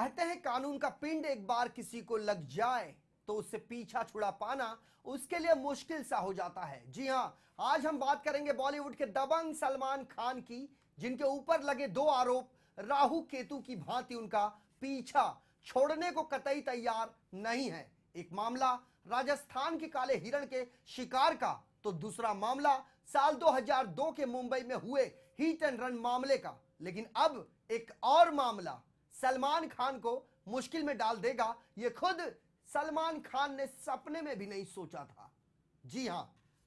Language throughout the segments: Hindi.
कहते हैं कानून का पिंड एक बार किसी को लग जाए तो उससे पीछा छुड़ा पाना उसके लिए मुश्किल सा हो जाता है। जी हां, आज हम बात करेंगे बॉलीवुड के दबंग सलमान खान की, जिनके ऊपर लगे दो आरोप राहु केतु की भांति उनका पीछा छोड़ने को कतई तैयार नहीं है। एक मामला राजस्थान के काले हिरण के शिकार का, तो दूसरा मामला साल 2002 के मुंबई में हुए हिट एंड रन मामले का। लेकिन अब एक और मामला सलमान खान को मुश्किल में डाल देगा, यह खुद सलमान खान ने सपने में भी नहीं सोचा था। जी हां,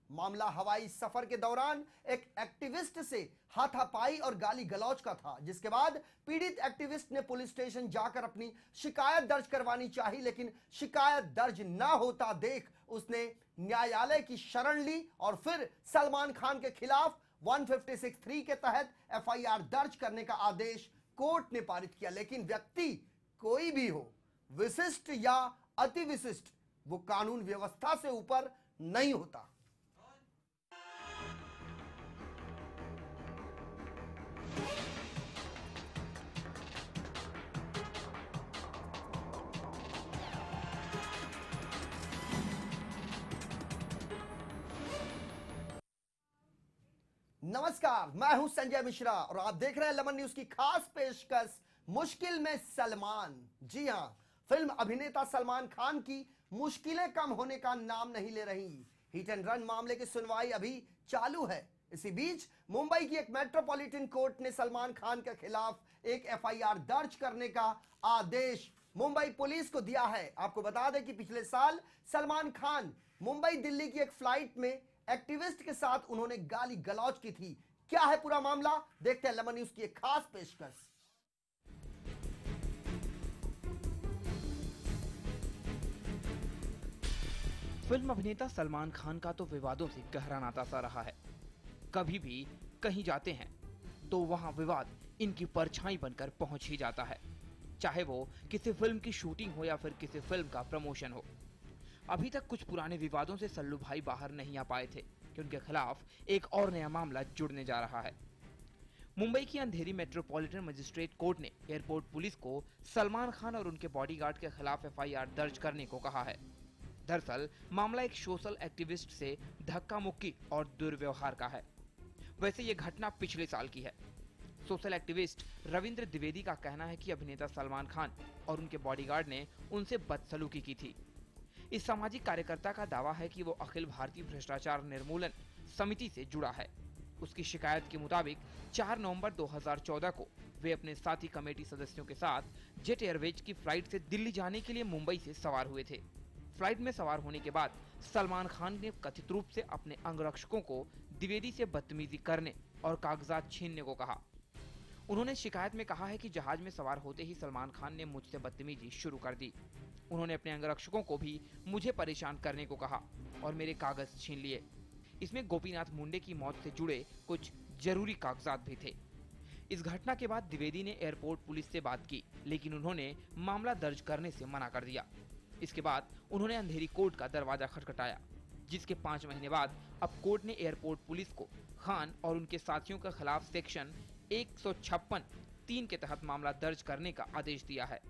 मामला हवाई सफर के दौरान एक एक्टिविस्ट से हाथापाई और गाली गलौज का था, जिसके बाद पीड़ित एक्टिविस्ट ने पुलिस स्टेशन जाकर अपनी शिकायत दर्ज करवानी चाही, लेकिन शिकायत दर्ज ना होता देख उसने न्यायालय की शरण ली और फिर सलमान खान के खिलाफ 156(3) के तहत एफआईआर दर्ज करने का आदेश कोर्ट ने पारित किया। लेकिन व्यक्ति कोई भी हो, विशिष्ट या अति विशिष्ट, वो कानून व्यवस्था से ऊपर नहीं होता। नमस्कार, मैं हूं संजय मिश्रा और आप देख रहे हैं लेमन न्यूज की खास पेशकश मुश्किल में सलमान। जी हां, फिल्म अभिनेता सलमान खान की मुश्किलें कम होने का नाम नहीं ले रही। हिट एंड रन मामले की सुनवाई अभी चालू है। इसी बीच मुंबई की एक मेट्रोपॉलिटन कोर्ट ने सलमान खान के खिलाफ एक एफआईआर दर्ज करने का आदेश मुंबई पुलिस को दिया है। आपको बता दें कि पिछले साल सलमान खान मुंबई दिल्ली की एक फ्लाइट में एक्टिविस्ट के साथ उन्होंने गाली गलौज की थी। क्या है पूरा मामला, देखते हैं लेमन न्यूज की एक खास पेशकश। फिल्म अभिनेता सलमान खान का तो विवादों से गहरा नाता सा रहा है। कभी भी कहीं जाते हैं तो वहां विवाद इनकी परछाई बनकर पहुंच ही जाता है, चाहे वो किसी फिल्म की शूटिंग हो या फिर किसी फिल्म का प्रमोशन हो। अभी तक कुछ पुराने विवादों से सल्लू भाई बाहर नहीं आ पाए थे कि उनके खिलाफ एक और नया मामला जुड़ने जा रहा है। मुंबई की अंधेरी मेट्रोपॉलिटन मजिस्ट्रेट कोर्ट ने एयरपोर्ट पुलिस को सलमान खान और उनके बॉडीगार्ड के खिलाफ एफआईआर दर्ज करने को कहा है। दरअसल मामला एक सोशल एक्टिविस्ट से धक्का मुक्की और दुर्व्यवहार का है। वैसे ये घटना पिछले साल की है। सोशल एक्टिविस्ट रविंद्र द्विवेदी का कहना है कि अभिनेता सलमान खान और उनके बॉडीगार्ड ने उनसे बदसलूकी की थी। इस सामाजिक कार्यकर्ता का दावा है कि वो अखिल भारतीय भ्रष्टाचार निर्मूलन समिति से जुड़ा है। उसकी शिकायत के मुताबिक 4 नवंबर 2014 को वे अपने साथी कमेटी सदस्यों के साथ जेट एयरवेज की फ्लाइट से दिल्ली जाने के लिए मुंबई से सवार हुए थे। फ्लाइट में सवार होने के बाद सलमान खान ने कथित रूप से अपने अंगरक्षकों को द्विवेदी से बदतमीजी करने और कागजात छीनने को कहा। उन्होंने शिकायत में कहा है कि जहाज में सवार होते ही सलमान खान ने मुझसे बदतमीजी शुरू कर दी। उन्होंने अपने अंगरक्षकों को भी मुझे परेशान करने को कहा और मेरे कागज छीन लिए। इसमें गोपीनाथ मुंडे की मौत से जुड़े कुछ जरूरी कागजात भी थे। इस घटना के बाद द्विवेदी ने एयरपोर्ट पुलिस से बात की, लेकिन उन्होंने मामला दर्ज करने से मना कर दिया। इसके बाद उन्होंने अंधेरी कोर्ट का दरवाजा खटखटाया, जिसके 5 महीने बाद अब कोर्ट ने एयरपोर्ट पुलिस को खान और उनके साथियों के खिलाफ सेक्शन 156(3) के तहत मामला दर्ज करने का आदेश दिया है।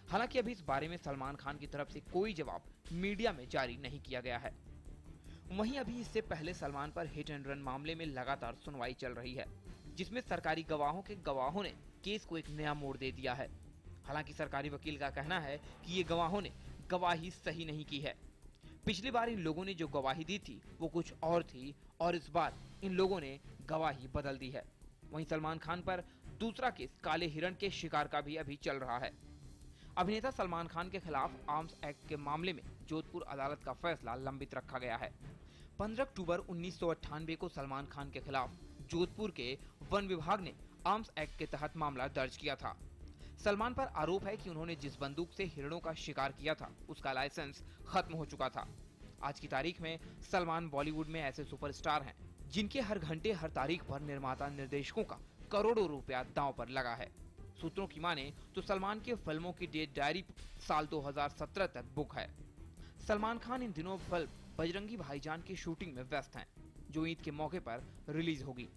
हालांकि अभी इस बारे में सलमान खान की तरफ से कोई जवाब मीडिया में जारी नहीं किया गया है। वहीं अभी इससे पहले सलमान पर हिट एंड रन मामले में लगातार सुनवाई चल रही है, जिसमें सरकारी गवाहों के गवाहों ने केस को एक नया मोड़ दे दिया है। हालांकि सरकारी वकील का कहना है कि ये गवाहों ने गवाही सही नहीं की है। पिछली बार इन लोगों ने जो गवाही दी थी वो कुछ और थी और इस बार इन लोगों ने गवाही बदल दी है। वहीं सलमान खान पर दूसरा केस काले हिरण के शिकार का भी अभी चल रहा है। अभिनेता सलमान खान के खिलाफ आर्म्स एक्ट के मामले में जोधपुर अदालत का फैसला लंबित रखा गया है। 15 अक्टूबर 1998 को सलमान खान के खिलाफ जोधपुर के वन विभाग ने आर्म्स एक्ट के तहत मामला दर्ज किया था। सलमान पर आरोप है कि उन्होंने जिस बंदूक से हिरणों का शिकार किया था उसका लाइसेंस खत्म हो चुका था। आज की तारीख में सलमान बॉलीवुड में ऐसे सुपरस्टार हैं जिनके हर घंटे हर तारीख पर निर्माता निर्देशकों का करोड़ों रुपया दांव पर लगा है। सूत्रों की माने तो सलमान के फिल्मों की डेट डायरी साल 2017 तक बुक है। सलमान खान इन दिनों फिल्म बजरंगी भाईजान की शूटिंग में व्यस्त हैं, जो ईद के मौके पर रिलीज होगी।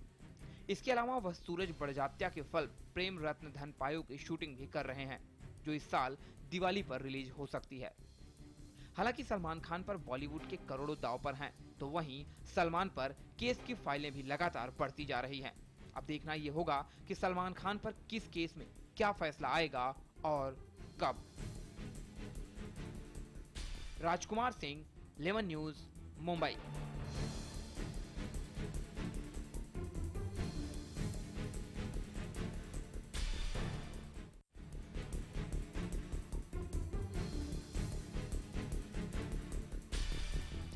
इसके अलावा वह सूरज बड़जात्या की फिल्म प्रेम रत्न धन पायो की शूटिंग भी कर रहे हैं, जो इस साल दिवाली पर रिलीज हो सकती है। हालांकि सलमान खान पर बॉलीवुड के करोड़ों दांव पर हैं, तो वहीं सलमान पर केस की फाइलें भी लगातार बढ़ती जा रही हैं। अब देखना ये होगा कि सलमान खान पर किस केस में क्या फैसला आएगा और कब। Rajkumar Singh, lemon news, Mumbai.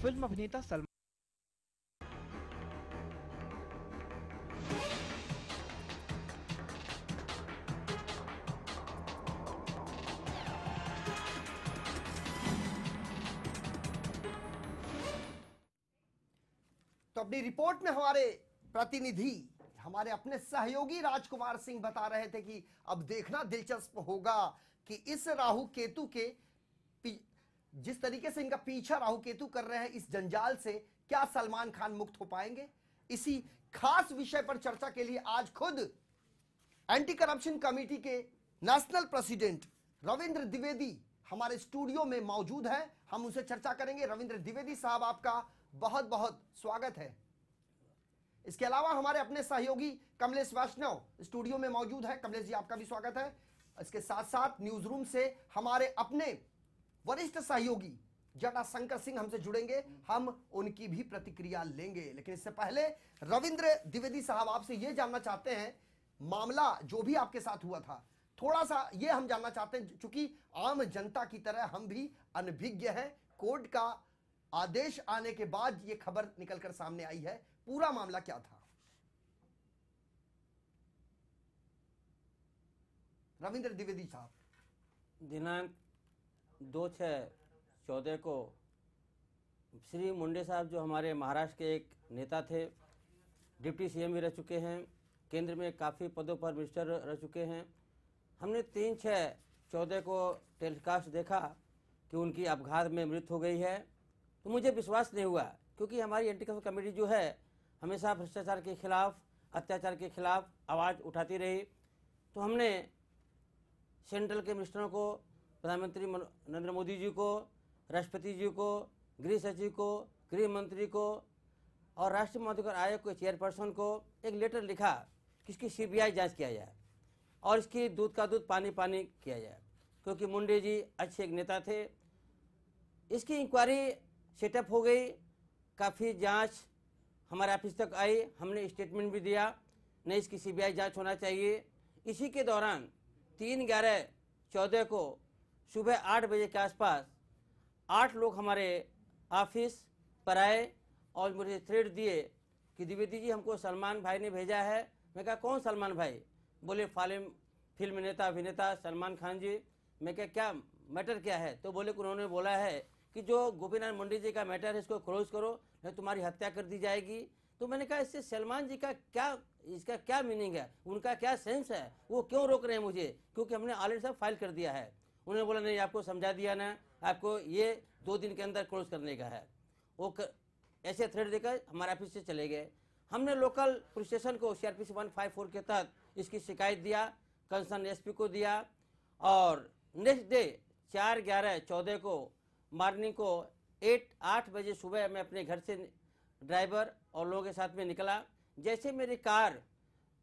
Film अभिनेता सलमान तो अपनी रिपोर्ट में हमारे प्रतिनिधि, हमारे अपने सहयोगी राजकुमार सिंह बता रहे थे कि अब देखना दिलचस्प होगा कि इस राहु केतु के जिस तरीके से इनका पीछा राहु केतु कर रहे हैं, इस जंजाल से क्या सलमान खान मुक्त हो पाएंगे। इसी खास विषय पर चर्चा के लिए आज खुद एंटी करप्शन कमेटी के नेशनल प्रेसिडेंट रविंद्र द्विवेदी हमारे स्टूडियो में मौजूद हैं। हम उनसे चर्चा करेंगे। रविंद्र द्विवेदी साहब, आपका बहुत बहुत स्वागत है। इसके अलावा हमारे अपने सहयोगी कमलेश वैष्णव स्टूडियो में मौजूद है। कमलेश जी, आपका भी स्वागत है। इसके साथ साथ न्यूज रूम से हमारे अपने वरिष्ठ सहयोगी जटाशंकर सिंह हमसे जुड़ेंगे, हम उनकी भी प्रतिक्रिया लेंगे। लेकिन इससे पहले रविंद्र द्विवेदी साहब, आपसे यह जानना चाहते हैं, मामला जो भी आपके साथ हुआ था, थोड़ा सा ये हम जानना चाहते हैं, चूंकि आम जनता की तरह हम भी अनभिज्ञ हैं। कोर्ट का आदेश आने के बाद ये खबर निकलकर सामने आई है, पूरा मामला क्या था? रविंद्र द्विवेदी साहब। दिनांक 2/6/14 को श्री मुंडे साहब, जो हमारे महाराष्ट्र के एक नेता थे, डिप्टी सीएम भी रह चुके हैं, केंद्र में काफ़ी पदों पर मिनिस्टर रह चुके हैं, हमने 3/6/14 को टेलीकास्ट देखा कि उनकी अपघात में मृत्यु हो गई है। तो मुझे विश्वास नहीं हुआ, क्योंकि हमारी एंटी करप्शन कमेटी जो है हमेशा भ्रष्टाचार के खिलाफ, अत्याचार के खिलाफ आवाज़ उठाती रही। तो हमने सेंट्रल के मिनिस्टरों को, प्रधानमंत्री नरेंद्र मोदी जी को, राष्ट्रपति जी को, गृह सचिव को, गृह मंत्री को और राष्ट्रीय मानवाधिकार आयोग के चेयरपर्सन को एक लेटर लिखा कि इसकी सीबीआई जांच किया जाए और इसकी दूध का दूध पानी पानी किया जाए, क्योंकि मुंडे जी अच्छे एक नेता थे। इसकी इंक्वायरी सेटअप हो गई, काफ़ी जांच हमारे ऑफिस तक आई, हमने स्टेटमेंट भी दिया, नहीं इसकी सीबीआई जांच होना चाहिए। इसी के दौरान 3/11/14 को सुबह 8 बजे के आसपास 8 लोग हमारे ऑफिस पर आए और मुझे थ्रेड दिए कि द्विवेदी जी, हमको सलमान भाई ने भेजा है। मैं कहा कौन सलमान भाई? बोले फिल्म नेता अभिनेता सलमान खान जी। मैं कहा क्या मैटर क्या है? तो बोले कि उन्होंने बोला है कि जो गोपीनाथ मुंडे जी का मैटर है इसको क्लोज करो, नहीं तुम्हारी हत्या कर दी जाएगी। तो मैंने कहा इससे सलमान जी का क्या, इसका क्या मीनिंग है, उनका क्या सेंस है, वो क्यों रोक रहे हैं मुझे, क्योंकि हमने ऑलरेडी सब फाइल कर दिया है। उन्होंने बोला नहीं, आपको समझा दिया ना, आपको ये 2 दिन के अंदर क्लोज करने का है। वो ऐसे थ्रेड देकर हमारे ऑफिस से चले गए। हमने लोकल पुलिस स्टेशन को CRPC 154 के तहत इसकी शिकायत दिया, कंसर्न एसपी को दिया और नेक्स्ट डे 4/11/14 को मॉर्निंग को 8 बजे सुबह मैं अपने घर से ड्राइवर और लोगों के साथ में निकला। जैसे मेरी कार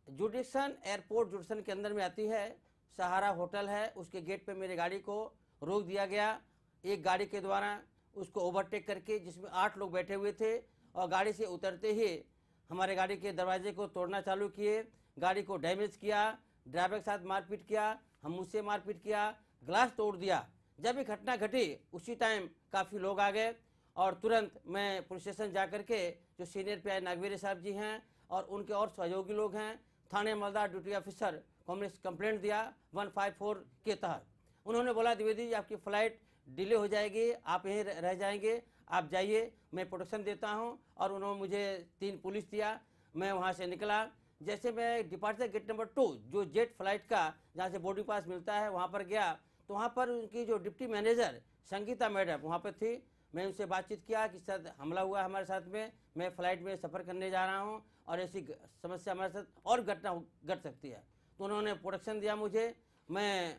जुडिशन एयरपोर्ट जुडिशन के अंदर में आती है, सहारा होटल है, उसके गेट पे मेरी गाड़ी को रोक दिया गया। एक गाड़ी के द्वारा उसको ओवरटेक करके, जिसमें 8 लोग बैठे हुए थे, और गाड़ी से उतरते ही हमारे गाड़ी के दरवाजे को तोड़ना चालू किए, गाड़ी को डैमेज किया, ड्राइवर के साथ मारपीट किया, हम मुझसे मारपीट किया, ग्लास तोड़ दिया। जब ये घटना घटी उसी टाइम काफ़ी लोग आ गए और तुरंत मैं पुलिस स्टेशन जा कर के, जो सीनियर PI नागवेरी साहब जी हैं और उनके और सहयोगी लोग हैं, थाने मलदार ड्यूटी ऑफिसर को हमने कंप्लेंट दिया 154 के तहत। उन्होंने बोला द्विवेदी जी आपकी फ़्लाइट डिले हो जाएगी, आप यहीं रह जाएंगे, आप जाइए, मैं प्रोटेक्शन देता हूं। और उन्होंने मुझे 3 पुलिस दिया। मैं वहां से निकला। जैसे मैं डिपार्चर गेट नंबर 2, जो जेट फ्लाइट का जहां से बोर्डिंग पास मिलता है, वहां पर गया, तो वहां पर उनकी जो डिप्टी मैनेजर संगीता मैडम वहां पर थी। मैं उनसे बातचीत किया कि सर हमला हुआ हमारे साथ में, मैं फ़्लाइट में सफ़र करने जा रहा हूँ और ऐसी समस्या हमारे साथ और घटना घट सकती है। तो उन्होंने प्रोटेक्शन दिया मुझे। मैं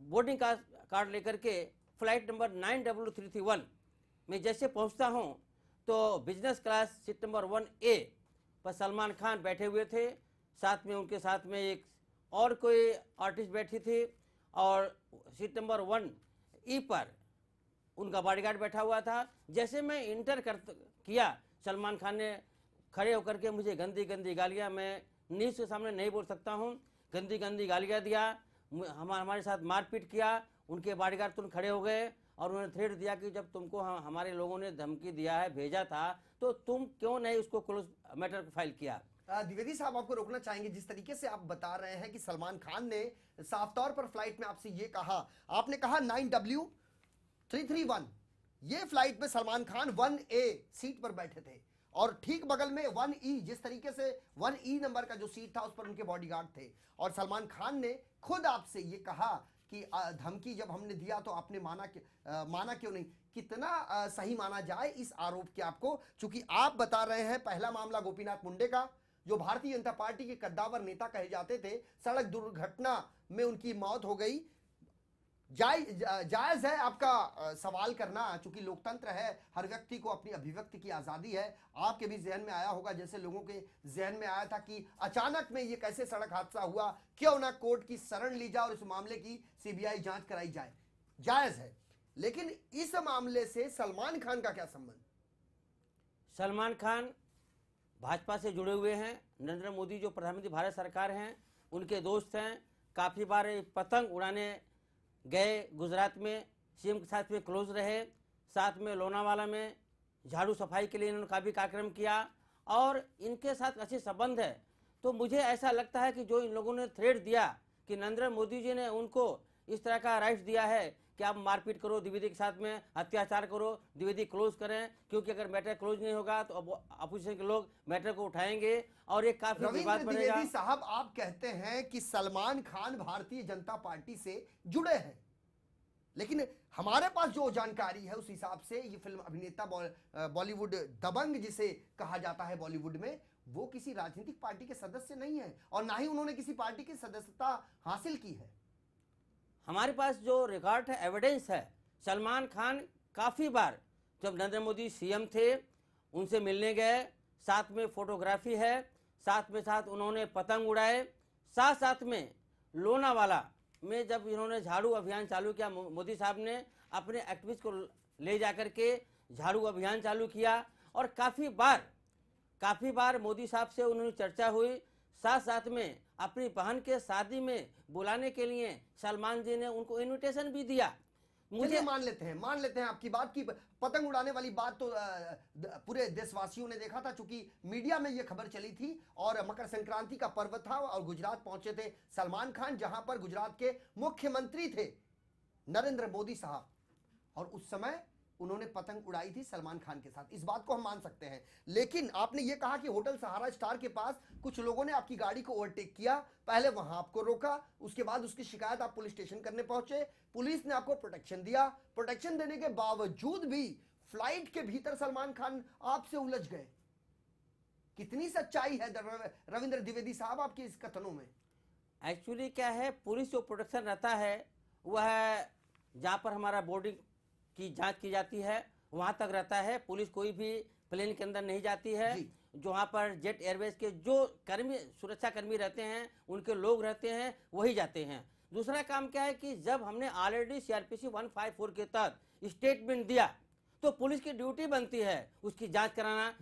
बोर्डिंग कार्ड लेकर के फ्लाइट नंबर 9W331 में जैसे पहुंचता हूं तो business class seat number 1A पर सलमान खान बैठे हुए थे, साथ में उनके साथ में एक और कोई आर्टिस्ट बैठी थी, और सीट नंबर 1E पर उनका बॉडीगार्ड बैठा हुआ था। जैसे मैं इंटर किया, सलमान खान ने खड़े होकर के मुझे गंदी गंदी गालियाँ, मैं न्यूज़ के सामने नहीं बोल सकता हूँ, गंदी गंदी गालियाँ दिया, हमारे साथ मारपीट किया। उनके बॉडीगार्ड तुरंत खड़े हो गए और उन्होंने थ्रेट दिया कि जब तुमको हमारे लोगों ने धमकी दिया है, भेजा था, तो तुम क्यों नहीं उसको क्लोज मैटर फाइल किया। द्विवेदी साहब, आपको रोकना चाहेंगे। जिस तरीके से आप बता रहे हैं कि सलमान खान ने साफ तौर पर फ्लाइट में आपसे ये कहा, आपने कहा 9W331, ये फ्लाइट में सलमान खान 1A सीट पर बैठे थे और ठीक बगल में 1E, जिस तरीके से 1E नंबर का जो सीट था उस पर उनके बॉडीगार्ड थे, और सलमान खान ने खुद आपसे ये कहा कि धमकी जब हमने दिया तो आपने माना क्यों नहीं। कितना सही माना जाए इस आरोप के आपको, चूंकि आप बता रहे हैं पहला मामला गोपीनाथ मुंडे का, जो भारतीय जनता पार्टी के कद्दावर नेता कहे जाते थे, सड़क दुर्घटना में उनकी मौत हो गई। जायज है आपका सवाल करना, चूंकि लोकतंत्र है, हर व्यक्ति को अपनी अभिव्यक्ति की आजादी है। आपके भी जहन में आया होगा, जैसे लोगों के जहन में आया था कि अचानक में ये कैसे सड़क हादसा हुआ, क्यों ना कोर्ट की शरण ली जाए और इस मामले की सीबीआई जांच कराई जाए। जायज है, लेकिन इस मामले से सलमान खान का क्या संबंध? सलमान खान भाजपा से जुड़े हुए हैं, नरेंद्र मोदी जो प्रधानमंत्री भारत सरकार हैं उनके दोस्त हैं, काफ़ी बार पतंग उड़ाने गए गुजरात में, सीएम के साथ में क्लोज रहे, साथ में लोनावाला में झाड़ू सफाई के लिए इन्होंने काफ़ी कार्यक्रम किया और इनके साथ अच्छे संबंध है। तो मुझे ऐसा लगता है कि जो इन लोगों ने थ्रेट दिया कि नरेंद्र मोदी जी ने उनको इस तरह का राइट्स दिया है कि आप मारपीट करो, द्विवेदी के साथ में अत्याचार करो, द्विवेदी क्लोज करें, क्योंकि अगर मैटर क्लोज नहीं होगा तो अपोजिशन के लोग मैटर को उठाएंगे और एक काफी विवाद बनेगा। द्विवेदी साहब, आप कहते हैं कि सलमान खान भारतीय जनता पार्टी से जुड़े हैं, लेकिन हमारे पास जो जानकारी है उस हिसाब से ये फिल्म अभिनेता बॉलीवुड दबंग जिसे कहा जाता है बॉलीवुड में, वो किसी राजनीतिक पार्टी के सदस्य नहीं है और ना ही उन्होंने किसी पार्टी की सदस्यता हासिल की है। हमारे पास जो रिकॉर्ड है, एविडेंस है, सलमान खान काफ़ी बार जब नरेंद्र मोदी सीएम थे उनसे मिलने गए, साथ में फोटोग्राफी है, साथ में साथ उन्होंने पतंग उड़ाए, साथ साथ में लोनावाला में जब इन्होंने झाड़ू अभियान चालू किया, मोदी साहब ने अपने एक्टिविस्ट को ले जाकर के झाड़ू अभियान चालू किया और काफ़ी बार मोदी साहब से उन्होंने चर्चा हुई। साथ साथ में अपनी बहन के शादी में बुलाने के लिए सलमान जी ने उनको इनविटेशन भी दिया। मुझे मान लेते हैं आपकी बात की पतंग उड़ाने वाली बात तो पूरे देशवासियों ने देखा था, चूंकि मीडिया में यह खबर चली थी और मकर संक्रांति का पर्व था और गुजरात पहुंचे थे सलमान खान, जहां पर गुजरात के मुख्यमंत्री थे नरेंद्र मोदी साहब, और उस समय उन्होंने पतंग उड़ाई थी सलमान खान के साथ। इस बात को हम मान सकते हैं। लेकिन आपने ये कहा कि होटल सहारा स्टार के पास कुछ लोगों ने आपकी गाड़ी को ओवरटेक किया, पहले वहां आपको रोका, उसके बाद उसकी शिकायत आप पुलिस स्टेशन करने पहुंचे, पुलिस ने आपको प्रोटेक्शन दिया, प्रोटेक्शन देने के बावजूद भी फ्लाइट के भीतर सलमान खान आपसे उलझ गए। कितनी सच्चाई है रविंद्र द्विवेदी साहब आपके इस कथनों में? एक्चुअली क्या है, पुलिस जो प्रोटेक्शन रहता है वह जहाँ पर हमारा बोर्डिंग की जांच की जाती है वहां तक रहता है। पुलिस कोई भी प्लेन के अंदर नहीं जाती है। वहाँ पर जेट एयरवेज के जो कर्मी, सुरक्षा कर्मी रहते हैं, उनके लोग रहते हैं, वही जाते हैं। दूसरा काम क्या है कि जब हमने ऑलरेडी सीआरपीसी 154 के तहत स्टेटमेंट दिया तो पुलिस की ड्यूटी बनती है उसकी जांच कराना,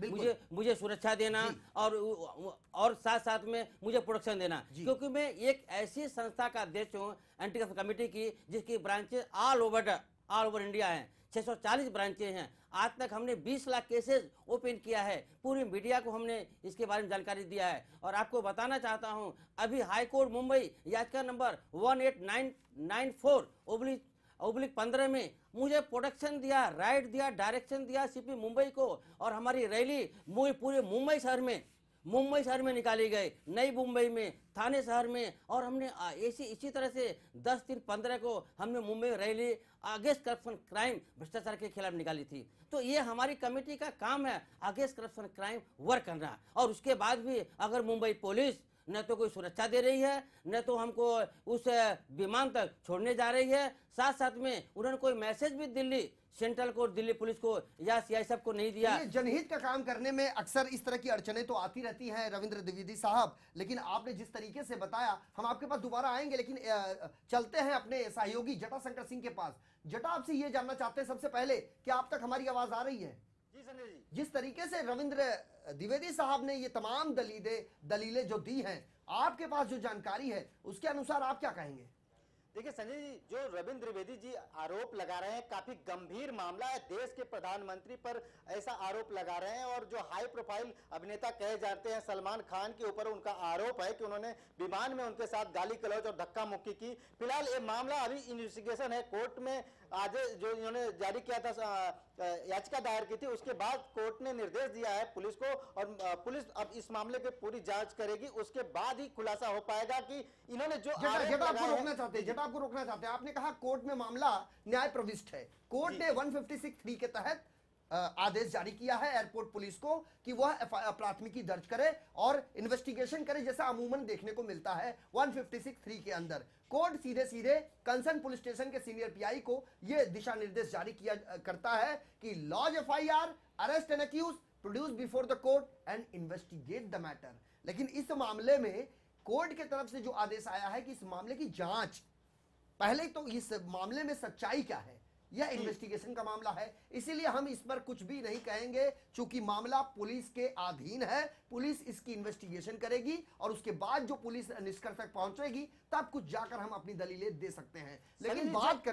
मुझे सुरक्षा देना और साथ साथ में मुझे प्रोटेक्शन देना, क्योंकि मैं एक ऐसी संस्था का अध्यक्ष हूँ एंटी करप्शन कमेटी की, जिसकी ब्रांचेज ऑल ओवर इंडिया हैं, 640 ब्रांचें हैं। आज तक हमने 20 लाख केसेस ओपन किया है, पूरी मीडिया को हमने इसके बारे में जानकारी दिया है। और आपको बताना चाहता हूं, अभी हाई कोर्ट मुंबई याचिका नंबर 18994/15 में मुझे प्रोटेक्शन दिया, राइट दिया, डायरेक्शन दिया सीपी मुंबई को, और हमारी रैली पूरे मुंबई शहर में निकाली गई, नई मुंबई में, थाने शहर में, और हमने इसी तरह से 10/3/15 को हमने Mumbai rally against corruption crime, भ्रष्टाचार के खिलाफ निकाली थी। तो ये हमारी कमेटी का काम है, अगेंस्ट करप्शन क्राइम वर्क करना। और उसके बाद भी अगर मुंबई पुलिस न तो कोई सुरक्षा दे रही है, न तो हमको उस विमान तक छोड़ने जा रही है। साथ साथ में उन्होंने कोई मैसेज भी दिल्ली सेंट्रल को, दिल्ली पुलिस को या सीआईएसएफ को नहीं दिया। ये जनहित का काम करने में अक्सर इस तरह की अड़चनें तो आती रहती हैं रविंद्र द्विवेदी साहब, लेकिन आपने जिस तरीके से बताया, हम आपके पास दोबारा आएंगे, लेकिन चलते हैं अपने सहयोगी जटाशंकर सिंह के पास। जटा, आपसे ये जानना चाहते हैं सबसे पहले कि आप तक हमारी आवाज आ रही है? जी संजय जी। जिस तरीके से रविंद्र द्विवेदी साहब ने ये तमाम दलीलें जो दी हैं, आपके पास जो जानकारी है उसके अनुसार आप क्या कहेंगे? देखिए संजय जी, जो रविंद्र द्विवेदी जी आरोप लगा रहे हैं, काफी गंभीर मामला है। देश के प्रधानमंत्री पर ऐसा आरोप लगा रहे हैं, और जो हाई प्रोफाइल अभिनेता कहे जाते हैं सलमान खान के ऊपर उनका आरोप है कि उन्होंने विमान में उनके साथ गाली गलौज और धक्का मुक्की की। फिलहाल ये मामला अभी इन्वेस्टिगेशन है, कोर्ट में आज जो इन्होंने जारी किया था, याचिका दायर की थी, उसके बाद कोर्ट ने निर्देश दिया है पुलिस को, और पुलिस अब इस मामले की पूरी जांच करेगी। उसके बाद ही खुलासा हो पाएगा कि इन्होंने जो आपको रोकना चाहते हैं। आपने कहा कोर्ट में मामला न्याय प्रविष्ट है। कोर्ट ने 156(3) के तहत आदेश जारी किया है एयरपोर्ट पुलिस को कि वह प्राथमिकी दर्ज करे और इन्वेस्टिगेशन करे, जैसा अमूमन देखने को मिलता है 156(3) के अंदर। कोर्ट सीधे सीधे कंसर्न पुलिस स्टेशन के सीनियर पीआई को यह दिशा निर्देश जारी किया करता है कि lodge FIR, arrest an accused, produce before the court and investigate the matter. लेकिन इस मामले में कोर्ट की तरफ से जो आदेश आया है कि इस मामले की जांच, पहले तो इस मामले में सच्चाई क्या है, यह इन्वेस्टिगेशन का मामला है, इसीलिए हम इस पर कुछ भी नहीं कहेंगे। चूंकि मामला पुलिस के अधीन है, पुलिस इसकी इन्वेस्टिगेशन करेगी और उसके बाद जो पुलिस निष्कर्ष तक पहुंचेगी तब कुछ जाकर हम अपनी दलीलें दे सकते हैं। लेकिन बात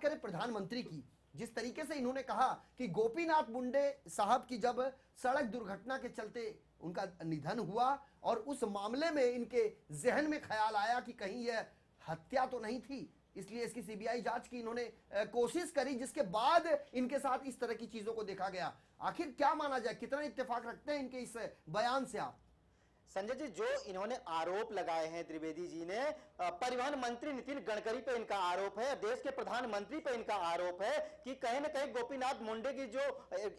करें प्रधानमंत्री की, जिस तरीके से इन्होंने कहा कि गोपीनाथ मुंडे साहब की जब सड़क दुर्घटना के चलते उनका निधन हुआ और उस मामले में इनके जहन में ख्याल आया कि कहीं यह हत्या तो नहीं थी, इसलिए इसकी सीबीआई जांच की इन्होंने कोशिश करी, जिसके बाद इनके साथ इस तरह की चीजों को देखा गया। आखिर क्या माना जाए, कितना इत्तेफाक रखते हैं इनके इस बयान से आप? संजय जी, जो इन्होंने आरोप लगाए हैं द्विवेदी जी ने, परिवहन मंत्री नितिन गडकरी पे इनका आरोप है, देश के प्रधानमंत्री पे इनका आरोप है कि कहीं ना कहीं गोपीनाथ मुंडे की जो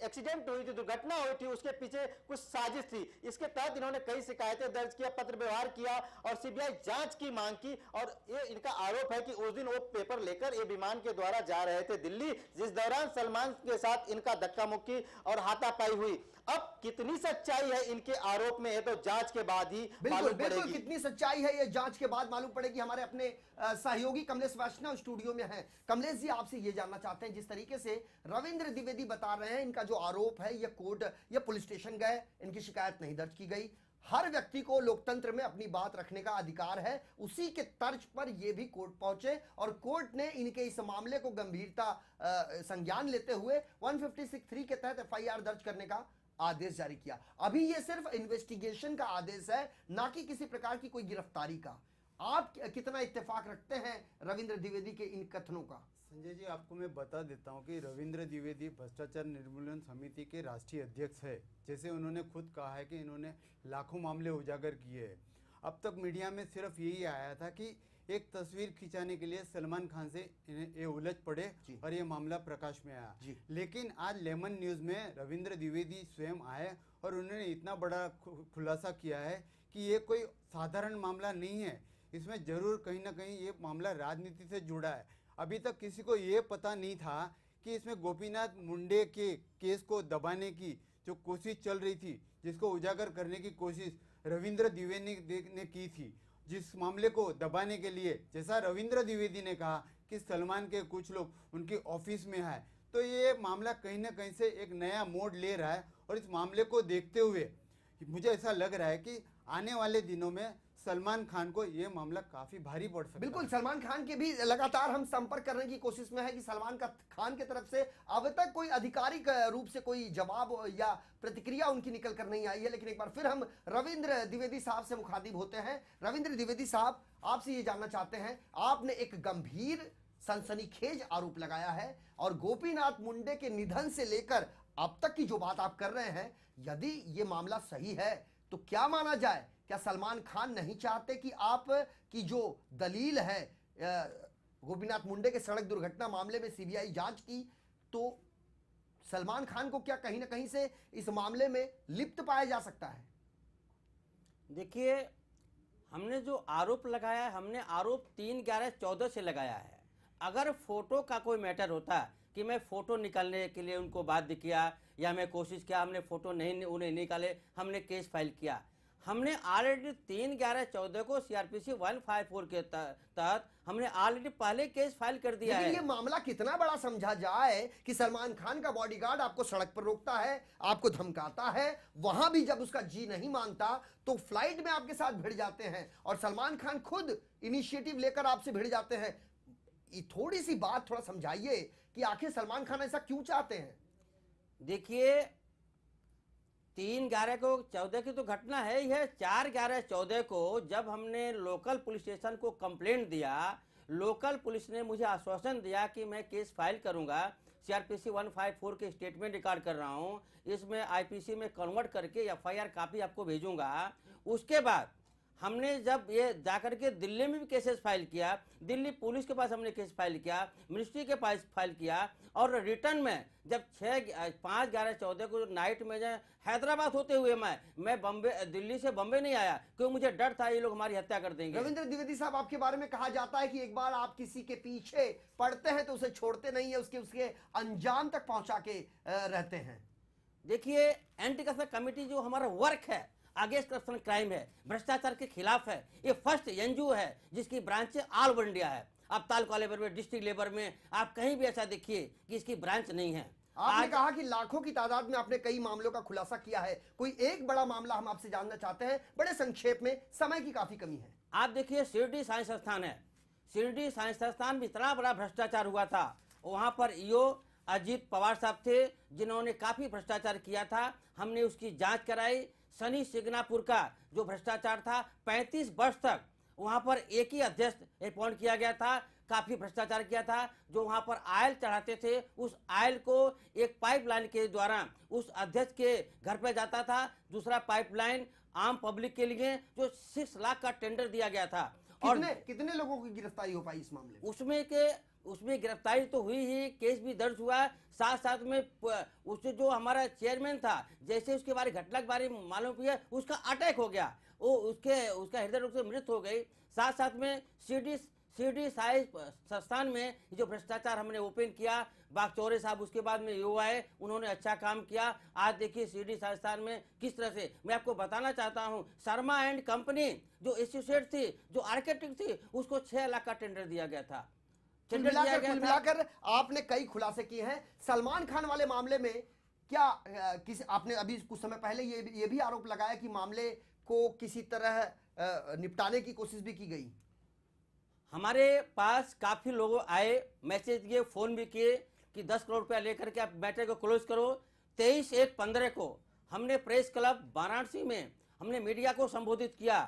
एक्सीडेंट हुई थी, दुर्घटना हुई थी, उसके पीछे कुछ साजिश थी। इसके तहत इन्होंने कई शिकायतें दर्ज किया, पत्र व्यवहार किया और सीबीआई जांच की मांग की। और ये इनका आरोप है कि उस दिन वो पेपर लेकर ये विमान के द्वारा जा रहे थे दिल्ली, जिस दौरान सलमान के साथ इनका धक्का मुक्की और हाथापाई हुई। अब कितनी सच्चाई है इनके आरोप में, है तो जांच के बाद ही मालूम पड़ेगी। कितनी सच्चाई है ये जांच के बाद मालूम पड़ेगी। हमारे अपने सहयोगी कमलेश वैष्णव स्टूडियो में हैं। कमलेश जी, आपसे ये जानना चाहते हैं, जिस तरीके से रविंद्र द्विवेदी बता रहे हैं, इनका जो आरोप है, ये कोर्ट या पुलिस स्टेशन गए, इनकी शिकायत नहीं दर्ज की गई। हर व्यक्ति को लोकतंत्र में अपनी बात रखने का अधिकार है, उसी के तर्ज पर ये भी कोर्ट पहुंचे और कोर्ट ने इनके इस मामले को गंभीरता संज्ञान लेते हुए 156(3) के तहत एफआईआर दर्ज करने का आदेश जारी किया। अभी ये सिर्फ इन्वेस्टिगेशन का आदेश है, ना कि किसी प्रकार की कोई गिरफ्तारी का। आप कितना इत्तेफाक रखते हैं रविंद्र द्विवेदी के इन कथनों का? संजय जी, आपको मैं बता देता हूं कि रविंद्र द्विवेदी भ्रष्टाचार निर्मूलन समिति के राष्ट्रीय अध्यक्ष है। जैसे उन्होंने खुद कहा है कि इन्होंने लाखों मामले उजागर किए हैं। अब तक मीडिया में सिर्फ यही आया था कि एक तस्वीर खिंचाने के लिए सलमान खान से ये उलझ पड़े और ये मामला प्रकाश में आया। लेकिन आज लेमन न्यूज़ में रविंद्र द्विवेदी स्वयं आए और उन्होंने इतना बड़ा खुलासा किया है कि ये कोई साधारण मामला नहीं है, इसमें जरूर कहीं ना कहीं ये मामला राजनीति से जुड़ा है। अभी तक किसी को ये पता नहीं था कि इसमें गोपीनाथ मुंडे के केस को दबाने की जो कोशिश चल रही थी, जिसको उजागर करने की कोशिश रविंद्र द्विवेदी ने की थी, जिस मामले को दबाने के लिए, जैसा रविंद्र द्विवेदी ने कहा कि सलमान के कुछ लोग उनके ऑफिस में है, तो ये मामला कहीं ना कहीं से एक नया मोड़ ले रहा है। और इस मामले को देखते हुए मुझे ऐसा लग रहा है कि आने वाले दिनों में सलमान खान को ये मामला काफी भारी पड़ सकता है। बिल्कुल, सलमान खान के भी लगातार हम संपर्क करने की कोशिश में है कि सलमान खान की तरफ से अब तक कोई आधिकारिक रूप से कोई जवाब या प्रतिक्रिया उनकी निकल कर नहीं आई है। लेकिन एक बार फिर हम रविंद्र द्विवेदी साहब से मुखातिब होते हैं। रविंद्र द्विवेदी साहब, आपसे ये जानना चाहते हैं, आपने एक गंभीर सनसनीखेज आरोप लगाया है और गोपीनाथ मुंडे के निधन से लेकर अब तक की जो बात आप कर रहे हैं, यदि ये मामला सही है तो क्या माना जाए? क्या सलमान खान नहीं चाहते कि आप की जो दलील है गोपीनाथ मुंडे के सड़क दुर्घटना मामले में सीबीआई जांच की, तो सलमान खान को क्या कहीं ना कहीं से इस मामले में लिप्त पाया जा सकता है? देखिए, हमने जो आरोप लगाया है, हमने आरोप 3/11/14 से लगाया है। अगर फोटो का कोई मैटर होता कि मैं फोटो निकालने के लिए उनको बाध्य किया या मैं कोशिश किया, हमने फोटो नहीं उन्हें निकाले, हमने केस फाइल किया। हमने ऑलरेडी 3/11/14 को सीआरपीसी 154 के तहत हमने ऑलरेडी पहले केस फाइल कर दिया लेकिन है। ये मामला कितना बड़ा समझा जाए कि सलमान खान का बॉडीगार्ड आपको सड़क पर रोकता है, आपको धमकाता है, वहां भी जब उसका जी नहीं मानता तो फ्लाइट में आपके साथ भिड़ जाते हैं और सलमान खान खुद इनिशिएटिव लेकर आपसे भिड़ जाते हैं। ये थोड़ी सी बात थोड़ा समझाइए कि आखिर सलमान खान ऐसा क्यों चाहते हैं। देखिए 3/11/14 की तो घटना है ही है। 4/11/14 को जब हमने लोकल पुलिस स्टेशन को कंप्लेंट दिया, लोकल पुलिस ने मुझे आश्वासन दिया कि मैं केस फाइल करूंगा। सीआरपीसी 154 के स्टेटमेंट रिकॉर्ड कर रहा हूं, इसमें आईपीसी में कन्वर्ट करके एफआईआर कॉपी आपको भेजूंगा। उसके बाद हमने जब ये जाकर के दिल्ली में भी केसेस फाइल किया, दिल्ली पुलिस के पास हमने केस फाइल किया, मिनिस्ट्री के पास फाइल किया और रिटर्न में जब 5/11/14 को नाइट में जो हैदराबाद होते हुए मैं बम्बे दिल्ली से बम्बे नहीं आया क्योंकि मुझे डर था ये लोग हमारी हत्या कर देंगे। रविंद्र द्विवेदी साहब, आपके बारे में कहा जाता है कि एक बार आप किसी के पीछे पड़ते हैं तो उसे छोड़ते नहीं है, उसके अंजाम तक पहुंचा के रहते हैं। देखिए एंटी करप्शन कमेटी जो हमारा वर्क है अगेंस्ट करप्शन क्राइम है, भ्रष्टाचार के खिलाफ है, ये फर्स्ट एनजीओ है जिसकी ब्रांच ऑल ओवर इंडिया है। आप तालुका लेवल में, डिस्ट्रिक्ट लेवल में आप कहीं भी ऐसा देखिए कि इसकी ब्रांच नहीं है। आपने कहा कि लाखों की तादाद में आपने कई मामलों का खुलासा किया है, कोई एक बड़ा मामला हम आपसे जानना चाहते हैं, बड़े संक्षेप में, समय की काफी कमी है। आप देखिए शिरडी साइंस संस्थान है, शिरडी साइंस संस्थान में इतना बड़ा भ्रष्टाचार हुआ था। वहां पर ईओ अजीत पवार साहब थे जिन्होंने काफी भ्रष्टाचार किया था। हमने उसकी जांच कराई। सनी सिग्नापुर का जो भ्रष्टाचार था, 35 वर्ष तक वहां पर एक ही अध्यक्ष अपॉइंट किया गया था, काफी भ्रष्टाचार किया था। जो वहां पर आयल चढ़ाते थे, उस आयल को एक पाइपलाइन के द्वारा उस अध्यक्ष के घर पे जाता था। दूसरा पाइपलाइन आम पब्लिक के लिए जो 6 लाख का टेंडर दिया गया था। और कितने लोगों की गिरफ्तारी हो पाई इस मामले में? उसमें गिरफ्तारी तो हुई ही, केस भी दर्ज हुआ। साथ साथ में उससे जो हमारा चेयरमैन था, जैसे उसके बारे घटना के बारे में मालूम किया, उसका अटैक हो गया, वो उसका हृदय रोग से मृत्यु हो गई। साथ साथ में शिरडी साई संस्थान में जो भ्रष्टाचार हमने ओपन किया, बागचौरे साहब उसके बाद में युवा आए, उन्होंने अच्छा काम किया। आज देखिए शिरडी संस्थान में किस तरह से, मैं आपको बताना चाहता हूं, शर्मा एंड कंपनी जो एसोसिएट थी, जो आर्किटेक्ट थी, उसको 6 लाख का टेंडर दिया गया था। कुल मिलाकर आपने कई खुलासे किए हैं। सलमान खान वाले मामले में क्या आपने अभी कुछ समय पहले ये भी आरोप लगाया कि मामले को किसी तरह निपटाने की कोशिश भी की गई? हमारे पास काफी लोग आए, मैसेज किए, फोन भी किए कि 10 करोड़ रुपया लेकर के आप मैटर को क्लोज करो। 23/1/15 को हमने प्रेस क्लब वाराणसी में हमने मीडिया को संबोधित किया,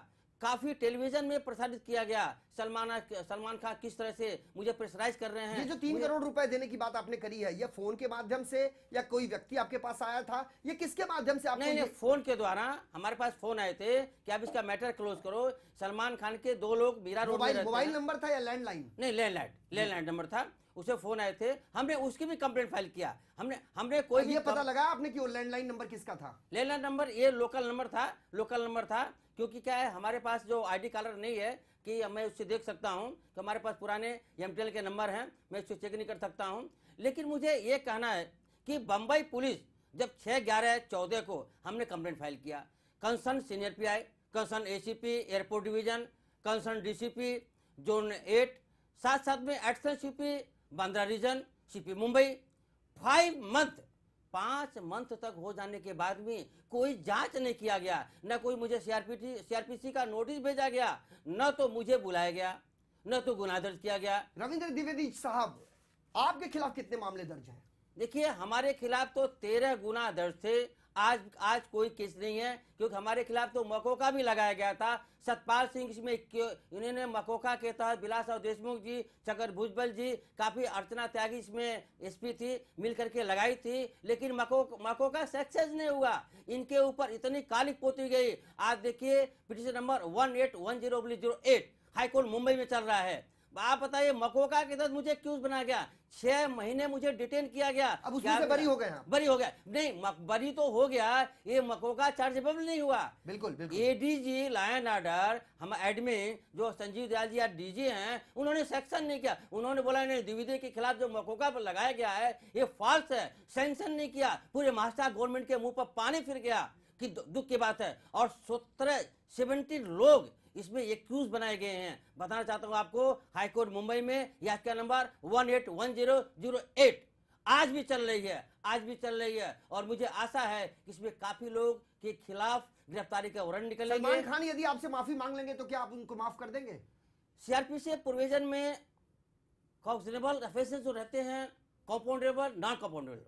काफी टेलीविजन में प्रसारित किया गया। सलमान खान किस तरह से मुझे प्रेशराइज कर रहे हैं। ये जो 3 करोड़ रुपए देने की बात आपने करी है, ये फोन के माध्यम से या कोई व्यक्ति आपके पास आया था, ये किसके माध्यम से आपको? नहीं, फोन के द्वारा हमारे पास फोन आए थे कि आप इसका मैटर क्लोज करो। सलमान खान के 2 लोग मीरा रोड में रहते हैं। मोबाइल नंबर था या लैंडलाइन? नहीं, लैंडलाइन नंबर था, उसे फोन आए थे। हमने उसकी भी कंप्लेंट फाइल किया। हमने कोई ये पता लगा आपने कि वो लैंडलाइन नंबर किसका था? लैंडलाइन नंबर ये लोकल नंबर था, क्योंकि क्या है, हमारे पास जो आईडी कॉलर नहीं है कि मैं उससे देख सकता हूं कि हमारे पास पुराने एमटीएल के नंबर हैं, मैं उससे चेक नहीं कर सकता हूं। लेकिन मुझे ये कहना है कि बम्बई पुलिस जब 6/11/14 को हमने कंप्लेंट फाइल किया, concern senior PI, concern ACP airport division, concern DCP zone 8, साथ साथ में additional CP Bandra region, CP Mumbai, 5 month तक हो जाने के बाद भी कोई जांच नहीं किया गया। न कोई मुझे सीआरपीसी का नोटिस भेजा गया, न तो मुझे बुलाया गया, न तो गुनाह दर्ज किया गया। रविंद्र द्विवेदी साहब, आपके खिलाफ कितने मामले दर्ज हैं? देखिए हमारे खिलाफ तो 13 गुना दर्ज थे। आज कोई केस नहीं है, क्योंकि हमारे खिलाफ तो मकोका भी लगाया गया था। सतपाल सिंह इसमें इन्होंने मकोका के तहत विलास और देशमुख जी, चकर भुजबल जी, काफी अर्चना त्यागी इसमें एसपी थी, मिल करके लगाई थी, लेकिन मकोका सक्सेस नहीं हुआ। इनके ऊपर इतनी कालिक पोती गई। आज देखिए पिटीशन नंबर 1810/08 हाईकोर्ट मुंबई में चल रहा है। आप बताइए, मकोका के तहत मुझे एक्यूज बनाया गया, 6 महीने मुझे डिटेन किया गया। अब उसमें से बरी हो गए आप? बरी हो गया नहीं, बरी तो हो गया, ये मकोका चार्जेबल नहीं हुआ। बिल्कुल बिल्कुल। एडीजी लॉ एंड ऑर्डर, हम एडमिन जो संजीव दयाल जी डीजी हैं, उन्होंने सेक्शन नहीं किया। उन्होंने बोला नहीं, द्विवेदी के खिलाफ जो मकोका पर लगाया गया है ये फॉल्स है, सैंक्शन नहीं किया। पूरे महाराष्ट्र गवर्नमेंट के मुंह पर पानी फिर गया कि दुख की बात है। और 17 लोग इसमें एक्यूज बनाए गए हैं। बताना चाहता हूं आपको, हाईकोर्ट मुंबई में याचिका नंबर 181008 आज भी चल रही है, आज भी चल रही है। और मुझे आशा है कि इसमें काफी लोग के खिलाफ गिरफ्तारी का वारंट निकलेंगे। सलमान खान यदि आपसे माफी मांग लेंगे तो क्या आप उनको माफ कर देंगे? सीआरपीसी प्रोविजन में कॉग्निजेबल ऑफेंसेस जो रहते हैं, कंपाउंडेबल, नॉन कंपाउंडेबल,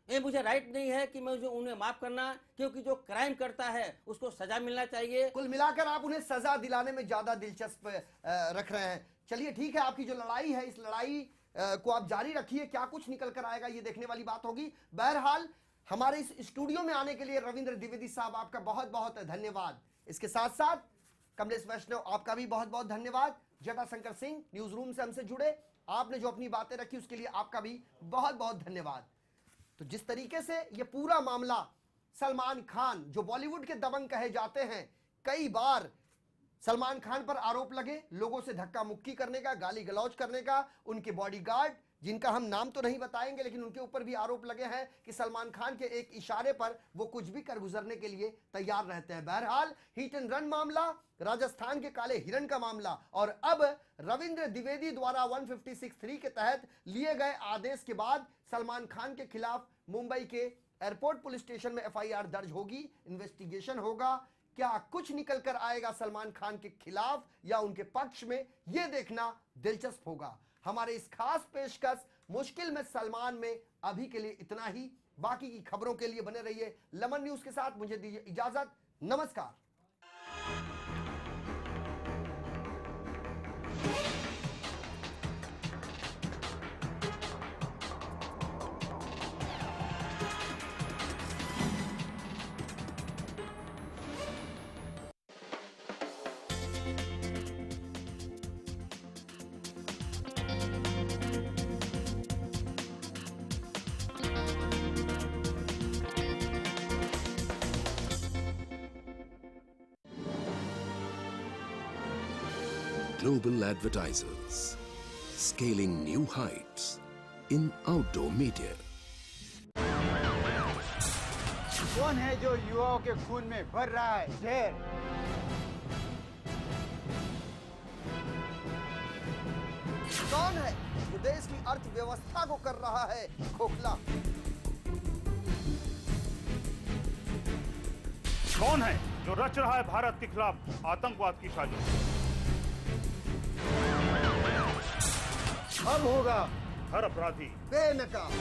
ये मुझे राइट नहीं है कि मैं उन्हें माफ करना, क्योंकि जो क्राइम करता है उसको सजा मिलना चाहिए। कुल मिलाकर आप उन्हें सजा दिलाने में ज्यादा दिलचस्प रख रहे हैं। चलिए ठीक है, आपकी जो लड़ाई है इस लड़ाई को आप जारी रखिए, क्या कुछ निकल कर आएगा ये देखने वाली बात होगी। बहरहाल हमारे इस स्टूडियो में आने के लिए रविंद्र द्विवेदी साहब आपका बहुत बहुत धन्यवाद। इसके साथ साथ कमलेश वैष्णव आपका भी बहुत बहुत धन्यवाद। जटाशंकर सिंह न्यूज रूम से हमसे जुड़े, आपने जो अपनी बातें रखी उसके लिए आपका भी बहुत बहुत धन्यवाद। तो जिस तरीके से ये पूरा मामला, सलमान खान जो बॉलीवुड के दबंग कहे जाते हैं, कई बार सलमान खान पर आरोप लगे लोगों से धक्का मुक्की करने का, गाली गलौज करने का। उनके बॉडीगार्ड, जिनका हम नाम तो नहीं बताएंगे, लेकिन उनके ऊपर भी आरोप लगे हैं कि सलमान खान के एक इशारे पर वो कुछ भी कर गुजरने के लिए तैयार रहते हैं। बहरहाल हिट एंड रन मामला, राजस्थान के काले हिरण का मामला, और अब रविंद्र द्विवेदी द्वारा 156(3) के तहत लिए गए आदेश के बाद सलमान खान के खिलाफ मुंबई के एयरपोर्ट पुलिस स्टेशन में एफआईआर दर्ज होगी, इन्वेस्टिगेशन होगा। क्या कुछ निकल कर आएगा सलमान खान के खिलाफ या उनके पक्ष में, यह देखना दिलचस्प होगा। हमारे इस खास पेशकश मुश्किल में सलमान में अभी के लिए इतना ही। बाकी की खबरों के लिए बने रहिए लमन न्यूज के साथ। मुझे दीजिए इजाजत, नमस्कार। Global advertisers, scaling new heights in outdoor media. कौन है जो युवाओं के खून में भर रहा है जहर? कौन है जो देश की अर्थव्यवस्था को कर रहा है खोखला? कौन है जो रच रहा है भारत के खिलाफ आतंकवाद की साजिश? अब होगा हर अपराधी बेनकाब।